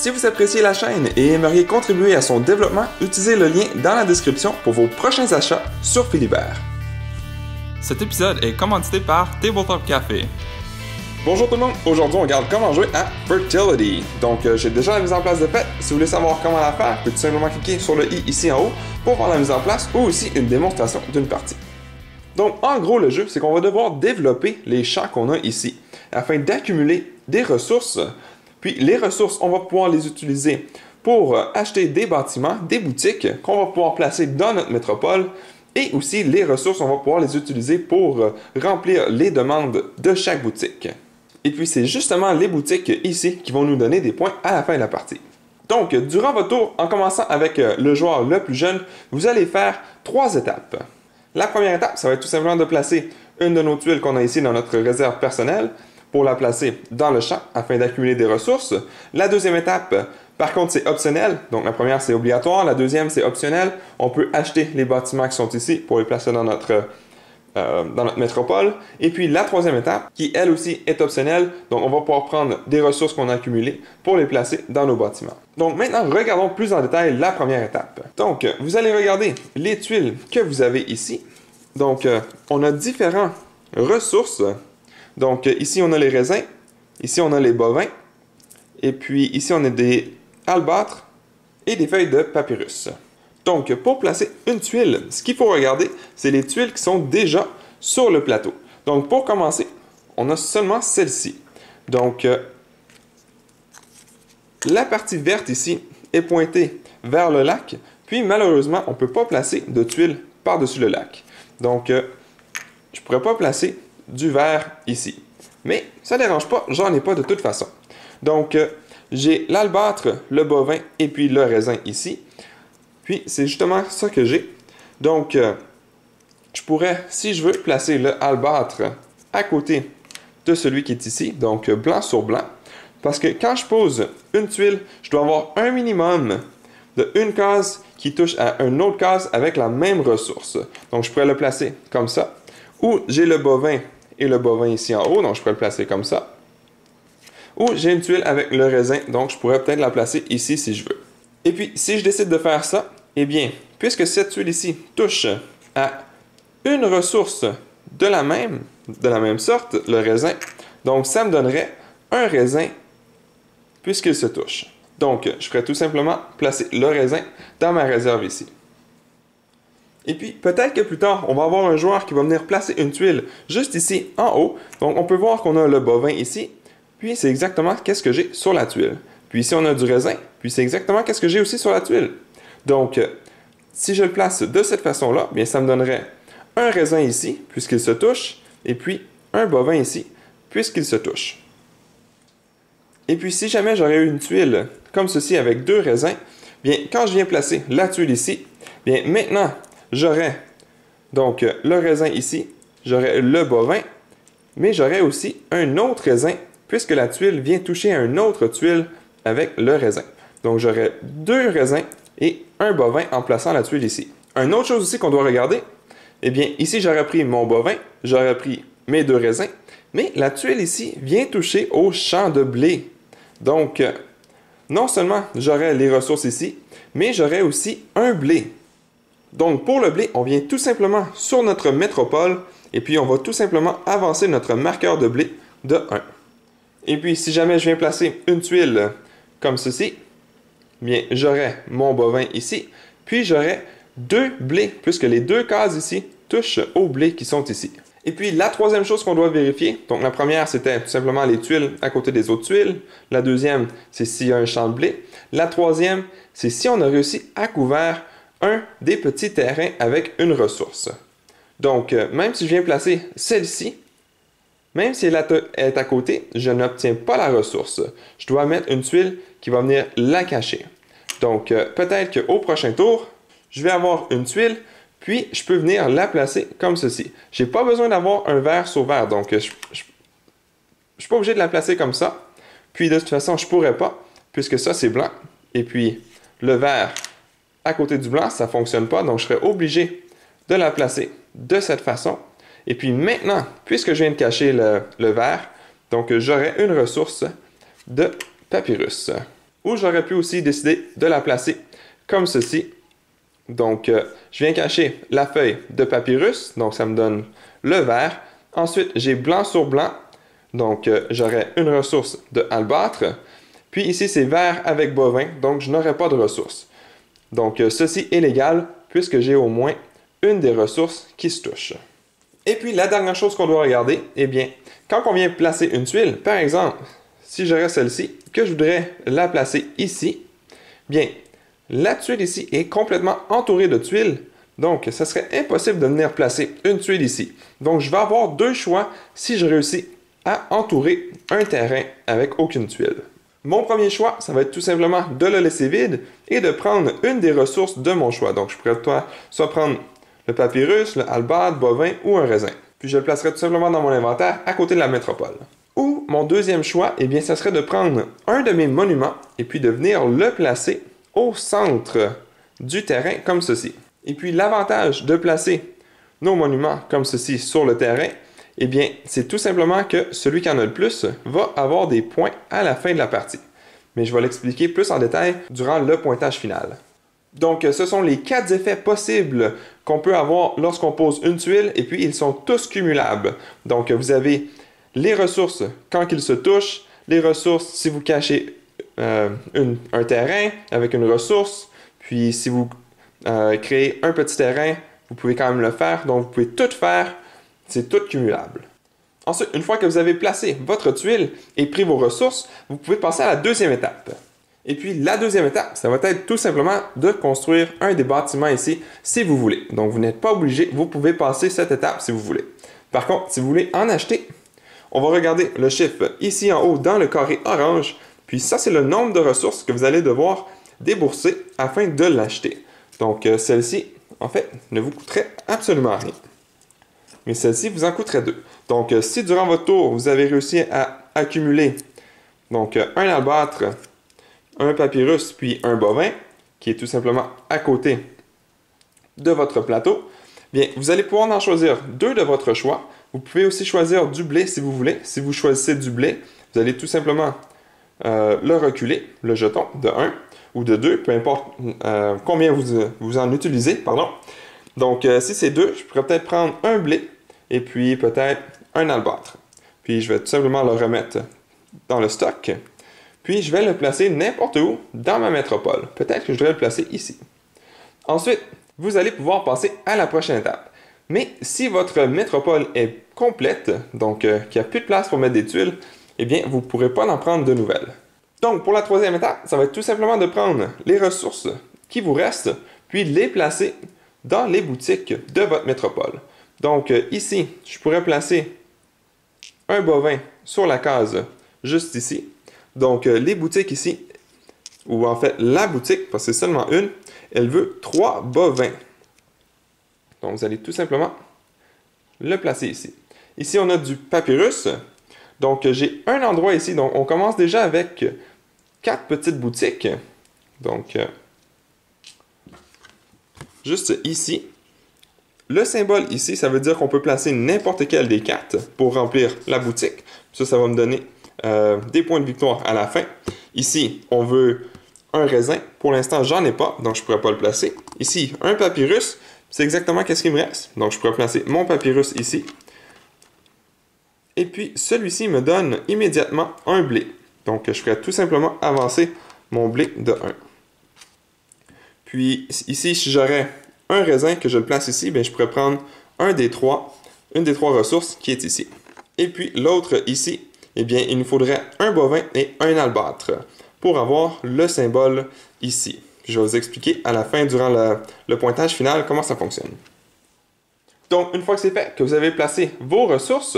Si vous appréciez la chaîne et aimeriez contribuer à son développement, utilisez le lien dans la description pour vos prochains achats sur Philibert. Cet épisode est commandité par Tabletop Café. Bonjour tout le monde, aujourd'hui on regarde comment jouer à Fertility. Donc j'ai déjà la mise en place de fait. Si vous voulez savoir comment la faire, vous pouvez tout simplement cliquer sur le i ici en haut pour voir la mise en place ou aussi une démonstration d'une partie. Donc en gros le jeu, c'est qu'on va devoir développer les champs qu'on a ici afin d'accumuler des ressources. Puis les ressources, on va pouvoir les utiliser pour acheter des bâtiments, des boutiques qu'on va pouvoir placer dans notre métropole. Et aussi les ressources, on va pouvoir les utiliser pour remplir les demandes de chaque boutique. Et puis c'est justement les boutiques ici qui vont nous donner des points à la fin de la partie. Donc durant votre tour, en commençant avec le joueur le plus jeune, vous allez faire 3 étapes. La première étape, ça va être tout simplement de placer une de nos tuiles qu'on a ici dans notre réserve personnelle pour la placer dans le champ afin d'accumuler des ressources. La deuxième étape, par contre, c'est optionnel. Donc la première, c'est obligatoire. La deuxième, c'est optionnel. On peut acheter les bâtiments qui sont ici pour les placer dans notre métropole. Et puis la troisième étape, qui elle aussi est optionnelle. Donc on va pouvoir prendre des ressources qu'on a accumulées pour les placer dans nos bâtiments. Donc maintenant, regardons plus en détail la première étape. Donc vous allez regarder les tuiles que vous avez ici. Donc on a différentes ressources. Donc ici on a les raisins, ici on a les bovins, et puis ici on a des albâtres et des feuilles de papyrus. Donc pour placer une tuile, ce qu'il faut regarder, c'est les tuiles qui sont déjà sur le plateau. Donc pour commencer, on a seulement celle-ci. Donc la partie verte ici est pointée vers le lac, puis malheureusement on ne peut pas placer de tuiles par-dessus le lac. Donc je ne pourrais pas placer du vert ici. Mais ça ne dérange pas, j'en ai pas de toute façon. Donc, j'ai l'albâtre, le bovin et puis le raisin ici. Puis, c'est justement ça que j'ai. Donc, je pourrais, si je veux, placer le albâtre à côté de celui qui est ici. Donc, blanc sur blanc. Parce que quand je pose une tuile, je dois avoir un minimum de une case qui touche à une autre case avec la même ressource. Donc, je pourrais le placer comme ça. Ou j'ai le bovin et le bovin ici en haut, donc je pourrais le placer comme ça. Ou j'ai une tuile avec le raisin, donc je pourrais peut-être la placer ici si je veux. Et puis, si je décide de faire ça, eh bien, puisque cette tuile ici touche à une ressource de la même sorte, le raisin, donc ça me donnerait un raisin puisqu'il se touche. Donc, je ferais tout simplement placer le raisin dans ma réserve ici. Et puis, peut-être que plus tard, on va avoir un joueur qui va venir placer une tuile juste ici, en haut. Donc, on peut voir qu'on a le bovin ici. Puis, c'est exactement qu'est-ce que j'ai sur la tuile. Puis ici, on a du raisin. Puis, c'est exactement qu'est-ce que j'ai aussi sur la tuile. Donc, si je le place de cette façon-là, bien, ça me donnerait un raisin ici, puisqu'il se touche. Et puis, un bovin ici, puisqu'il se touche. Et puis, si jamais j'aurais eu une tuile comme ceci avec 2 raisins, bien, quand je viens placer la tuile ici, bien, maintenant, j'aurais donc le raisin ici, j'aurais le bovin, mais j'aurais aussi un autre raisin puisque la tuile vient toucher à une autre tuile avec le raisin. Donc j'aurais 2 raisins et un bovin en plaçant la tuile ici. Une autre chose aussi qu'on doit regarder, eh bien ici j'aurais pris mon bovin, j'aurais pris mes 2 raisins, mais la tuile ici vient toucher au champ de blé. Donc non seulement j'aurais les ressources ici, mais j'aurais aussi un blé. Donc pour le blé, on vient tout simplement sur notre métropole et puis on va tout simplement avancer notre marqueur de blé de 1. Et puis si jamais je viens placer une tuile comme ceci, bien j'aurai mon bovin ici, puis j'aurai 2 blés puisque les 2 cases ici touchent aux blés qui sont ici. Et puis la troisième chose qu'on doit vérifier, donc la première c'était tout simplement les tuiles à côté des autres tuiles, la deuxième c'est s'il y a un champ de blé, la troisième c'est si on a réussi à couvert un des petits terrains avec une ressource. Donc, même si je viens placer celle-ci, même si elle est à côté, je n'obtiens pas la ressource. Je dois mettre une tuile qui va venir la cacher. Donc, peut-être qu'au prochain tour, je vais avoir une tuile, puis je peux venir la placer comme ceci. Je n'ai pas besoin d'avoir un vert sur vert, donc je ne suis pas obligé de la placer comme ça. Puis de toute façon, je ne pourrais pas, puisque ça c'est blanc, et puis le vert à côté du blanc, ça ne fonctionne pas, donc je serais obligé de la placer de cette façon. Et puis maintenant, puisque je viens de cacher le vert, donc j'aurai une ressource de papyrus. Ou j'aurais pu aussi décider de la placer comme ceci. Donc, je viens cacher la feuille de papyrus, donc ça me donne le vert. Ensuite, j'ai blanc sur blanc, donc j'aurai une ressource de albâtre. Puis ici, c'est vert avec bovin, donc je n'aurai pas de ressource. Donc, ceci est légal puisque j'ai au moins une des ressources qui se touche. Et puis, la dernière chose qu'on doit regarder, eh bien, quand on vient placer une tuile, par exemple, si j'aurais celle-ci, que je voudrais la placer ici, bien, la tuile ici est complètement entourée de tuiles, donc ça serait impossible de venir placer une tuile ici. Donc, je vais avoir deux choix si je réussis à entourer un terrain avec aucune tuile. Mon premier choix, ça va être tout simplement de le laisser vide et de prendre une des ressources de mon choix. Donc, je pourrais soit prendre le papyrus, le albâtre, bovin ou un raisin. Puis, je le placerai tout simplement dans mon inventaire à côté de la métropole. Ou, mon deuxième choix, eh bien, ça serait de prendre un de mes monuments et puis de venir le placer au centre du terrain comme ceci. Et puis, l'avantage de placer nos monuments comme ceci sur le terrain, eh bien, c'est tout simplement que celui qui en a le plus va avoir des points à la fin de la partie. Mais je vais l'expliquer plus en détail durant le pointage final. Donc, ce sont les 4 effets possibles qu'on peut avoir lorsqu'on pose une tuile, et puis ils sont tous cumulables. Donc, vous avez les ressources quand ils se touchent, les ressources si vous cachez un terrain avec une ressource, puis si vous créez un petit terrain, vous pouvez quand même le faire, donc vous pouvez tout faire. C'est tout cumulable. Ensuite, une fois que vous avez placé votre tuile et pris vos ressources, vous pouvez passer à la deuxième étape. Et puis, la deuxième étape, ça va être tout simplement de construire un des bâtiments ici, si vous voulez. Donc, vous n'êtes pas obligé, vous pouvez passer cette étape si vous voulez. Par contre, si vous voulez en acheter, on va regarder le chiffre ici en haut dans le carré orange. Puis ça, c'est le nombre de ressources que vous allez devoir débourser afin de l'acheter. Donc, celle-ci, en fait, ne vous coûterait absolument rien. Mais celle-ci vous en coûterait 2. Donc, si durant votre tour, vous avez réussi à accumuler donc, un albâtre, un papyrus, puis un bovin, qui est tout simplement à côté de votre plateau, bien, vous allez pouvoir en choisir 2 de votre choix. Vous pouvez aussi choisir du blé si vous voulez. Si vous choisissez du blé, vous allez tout simplement le reculer, le jeton, de 1 ou de 2, peu importe combien vous en utilisez, pardon. Donc, si c'est 2, je pourrais peut-être prendre un blé et puis peut-être un albâtre. Puis, je vais tout simplement le remettre dans le stock. Puis, je vais le placer n'importe où dans ma métropole. Peut-être que je devrais le placer ici. Ensuite, vous allez pouvoir passer à la prochaine étape. Mais si votre métropole est complète, donc qu'il n'y a plus de place pour mettre des tuiles, eh bien, vous ne pourrez pas en prendre de nouvelles. Donc, pour la troisième étape, ça va être tout simplement de prendre les ressources qui vous restent, puis les placer dans les boutiques de votre métropole. Donc, ici, je pourrais placer un bovin sur la case juste ici. Donc, les boutiques ici, ou en fait, la boutique, parce que c'est seulement une, elle veut 3 bovins. Donc, vous allez tout simplement le placer ici. Ici, on a du papyrus. Donc, j'ai un endroit ici. Donc, on commence déjà avec 4 petites boutiques. Donc, juste ici. Le symbole ici, ça veut dire qu'on peut placer n'importe quel des 4 pour remplir la boutique. Ça va me donner des points de victoire à la fin. Ici, on veut un raisin. Pour l'instant, j'en ai pas, donc je ne pourrais pas le placer. Ici, un papyrus. C'est exactement ce qu'il me reste. Donc, je pourrais placer mon papyrus ici. Et puis, celui-ci me donne immédiatement un blé. Donc, je ferai tout simplement avancer mon blé de 1. Puis, ici, si j'aurais un raisin que je le place ici, bien, je pourrais prendre une des trois ressources qui est ici. Et puis, l'autre ici, eh bien, il nous faudrait un bovin et un albâtre pour avoir le symbole ici. Je vais vous expliquer à la fin, durant le pointage final, comment ça fonctionne. Donc, une fois que c'est fait, que vous avez placé vos ressources,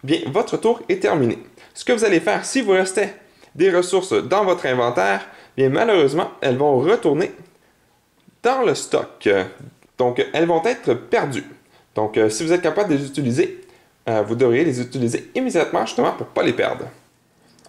bien, votre tour est terminé. Ce que vous allez faire, si vous restez des ressources dans votre inventaire, bien, malheureusement, elles vont retourner dans le stock. Donc, elles vont être perdues. Donc, si vous êtes capable de les utiliser, vous devriez les utiliser immédiatement, justement, pour ne pas les perdre.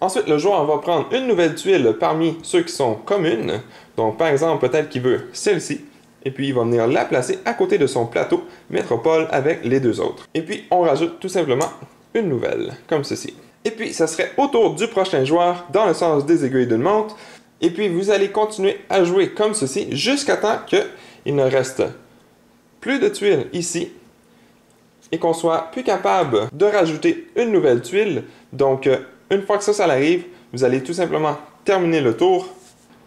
Ensuite, le joueur va prendre une nouvelle tuile parmi ceux qui sont communes. Donc, par exemple, peut-être qu'il veut celle-ci. Et puis, il va venir la placer à côté de son plateau métropole avec les 2 autres. Et puis, on rajoute tout simplement une nouvelle, comme ceci. Et puis, ça serait au tour du prochain joueur, dans le sens des aiguilles d'une montre. Et puis, vous allez continuer à jouer comme ceci jusqu'à temps qu'il ne reste plus de tuiles ici et qu'on soit plus capable de rajouter une nouvelle tuile. Donc, une fois que ça arrive, vous allez tout simplement terminer le tour.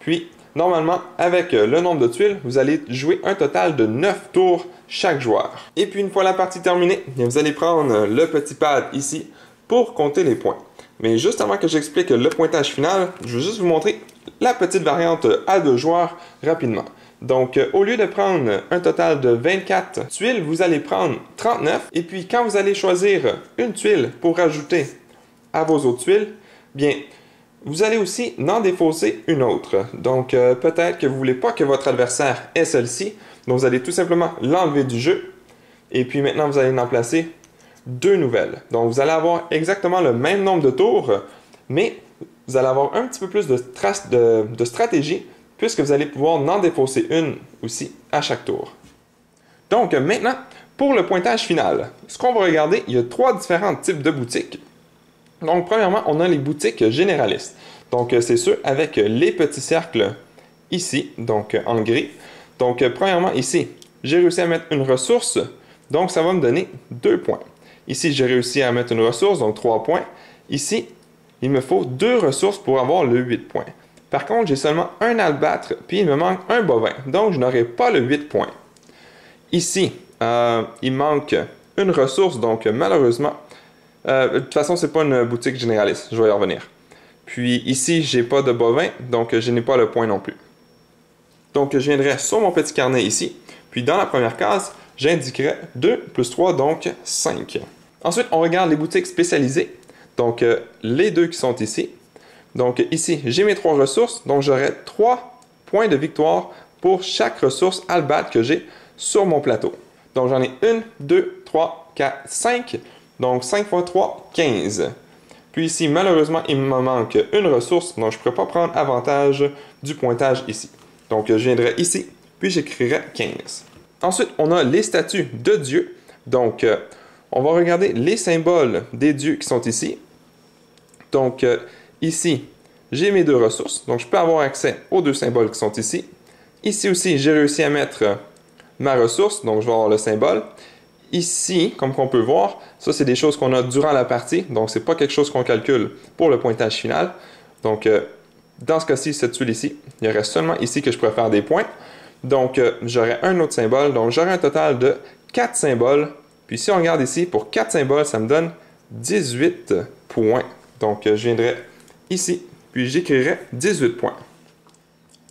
Puis, normalement, avec le nombre de tuiles, vous allez jouer un total de 9 tours chaque joueur. Et puis, une fois la partie terminée, vous allez prendre le petit pad ici pour compter les points. Mais juste avant que j'explique le pointage final, je vais juste vous montrer la petite variante à 2 joueurs rapidement. Donc, au lieu de prendre un total de 24 tuiles, vous allez prendre 39. Et puis, quand vous allez choisir une tuile pour rajouter à vos autres tuiles, bien, vous allez aussi en défausser une autre. Donc, peut-être que vous ne voulez pas que votre adversaire ait celle-ci. Donc, vous allez tout simplement l'enlever du jeu. Et puis, maintenant, vous allez en placer 2 nouvelles. Donc, vous allez avoir exactement le même nombre de tours, mais vous allez avoir un petit peu plus de stratégie puisque vous allez pouvoir en défausser une aussi à chaque tour. Donc, maintenant, pour le pointage final, ce qu'on va regarder, il y a 3 différents types de boutiques. Donc, premièrement, on a les boutiques généralistes. Donc, c'est ceux avec les petits cercles ici, donc en gris. Donc, premièrement, ici, j'ai réussi à mettre une ressource, donc ça va me donner 2 points. Ici, j'ai réussi à mettre une ressource, donc 3 points. Ici, il me faut 2 ressources pour avoir le 8 points. Par contre, j'ai seulement un albâtre, puis il me manque un bovin, donc je n'aurai pas le 8 points. Ici, il manque une ressource, donc malheureusement, de toute façon, ce n'est pas une boutique généraliste, je vais y revenir. Puis ici, je n'ai pas de bovin, donc je n'ai pas le point non plus. Donc, je viendrai sur mon petit carnet ici, puis dans la première case, j'indiquerai 2 plus 3, donc 5. Ensuite, on regarde les boutiques spécialisées, donc les 2 qui sont ici. Donc ici, j'ai mes 3 ressources, donc j'aurai 3 points de victoire pour chaque ressource albâtre que j'ai sur mon plateau. Donc j'en ai 1, 2, 3, 4, 5. Donc 5 x 3, 15. Puis ici, malheureusement, il me manque une ressource, donc je ne pourrais pas prendre avantage du pointage ici. Donc je viendrai ici, puis j'écrirai 15. Ensuite, on a les statues de dieux. Donc, on va regarder les symboles des dieux qui sont ici. Donc, ici, j'ai mes 2 ressources. Donc, je peux avoir accès aux 2 symboles qui sont ici. Ici aussi, j'ai réussi à mettre ma ressource. Donc, je vais avoir le symbole. Ici, comme on peut voir, ça, c'est des choses qu'on a durant la partie. Donc, ce n'est pas quelque chose qu'on calcule pour le pointage final. Donc, dans ce cas-ci, cette tuile ici, il reste seulement ici que je pourrais faire des points. Donc, j'aurai un autre symbole. Donc, j'aurai un total de 4 symboles. Puis, si on regarde ici, pour 4 symboles, ça me donne 18 points. Donc, je viendrai ici, puis j'écrirai 18 points.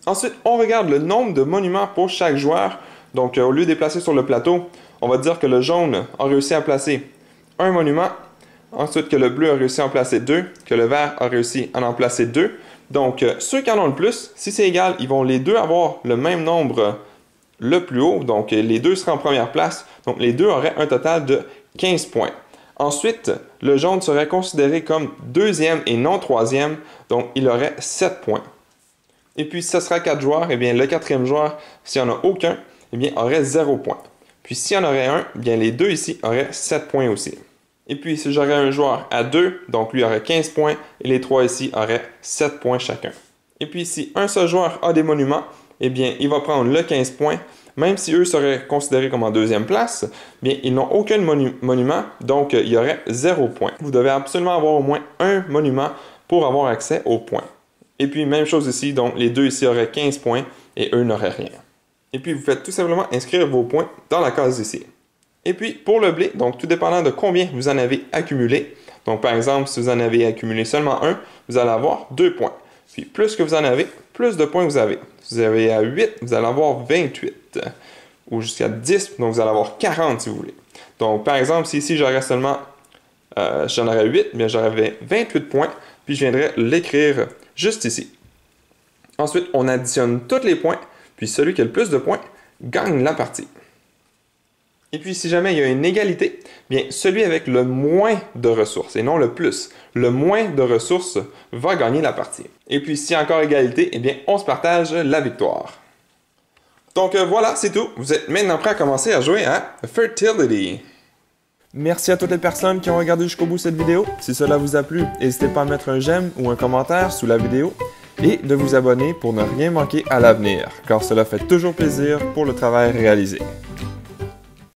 Ensuite, on regarde le nombre de monuments pour chaque joueur. Donc, au lieu de les placer sur le plateau, on va dire que le jaune a réussi à placer un monument. Ensuite, que le bleu a réussi à en placer 2. Que le vert a réussi à en placer 2. Donc, ceux qui en ont le plus, si c'est égal, ils vont les deux avoir le même nombre le plus haut. Donc, les deux seraient en première place. Donc, les deux auraient un total de 15 points. Ensuite, le jaune serait considéré comme deuxième et non troisième. Donc, il aurait 7 points. Et puis, si ce sera 4 joueurs, eh bien, le 4e joueur, s'il n'y en a aucun, eh bien, aurait 0 points. Puis, s'il y en aurait un, eh bien, les deux ici auraient 7 points aussi. Et puis, si j'aurais un joueur à 2, donc lui aurait 15 points, et les 3 ici auraient 7 points chacun. Et puis, si un seul joueur a des monuments, eh bien, il va prendre le 15 points, même si eux seraient considérés comme en 2e place, bien, ils n'ont aucun monument, donc il y aurait 0 points. Vous devez absolument avoir au moins un monument pour avoir accès aux points. Et puis, même chose ici, donc les deux ici auraient 15 points, et eux n'auraient rien. Et puis, vous faites tout simplement inscrire vos points dans la case ici. Et puis, pour le blé, donc tout dépendant de combien vous en avez accumulé, donc par exemple, si vous en avez accumulé seulement un, vous allez avoir 2 points. Puis, plus que vous en avez, plus de points vous avez. Si vous avez à 8, vous allez avoir 28. Ou jusqu'à 10, donc vous allez avoir 40 si vous voulez. Donc, par exemple, si ici j'aurais seulement, j'en aurais 8, bien j'aurais 28 points, puis je viendrais l'écrire juste ici. Ensuite, on additionne tous les points, puis celui qui a le plus de points gagne la partie. Et puis, si jamais il y a une égalité, bien, celui avec le moins de ressources, et non le plus, le moins de ressources va gagner la partie. Et puis, s'il y a encore égalité, eh bien, on se partage la victoire. Donc voilà, c'est tout. Vous êtes maintenant prêts à commencer à jouer à Fertility. Merci à toutes les personnes qui ont regardé jusqu'au bout cette vidéo. Si cela vous a plu, n'hésitez pas à mettre un j'aime ou un commentaire sous la vidéo. et de vous abonner pour ne rien manquer à l'avenir, car cela fait toujours plaisir pour le travail réalisé.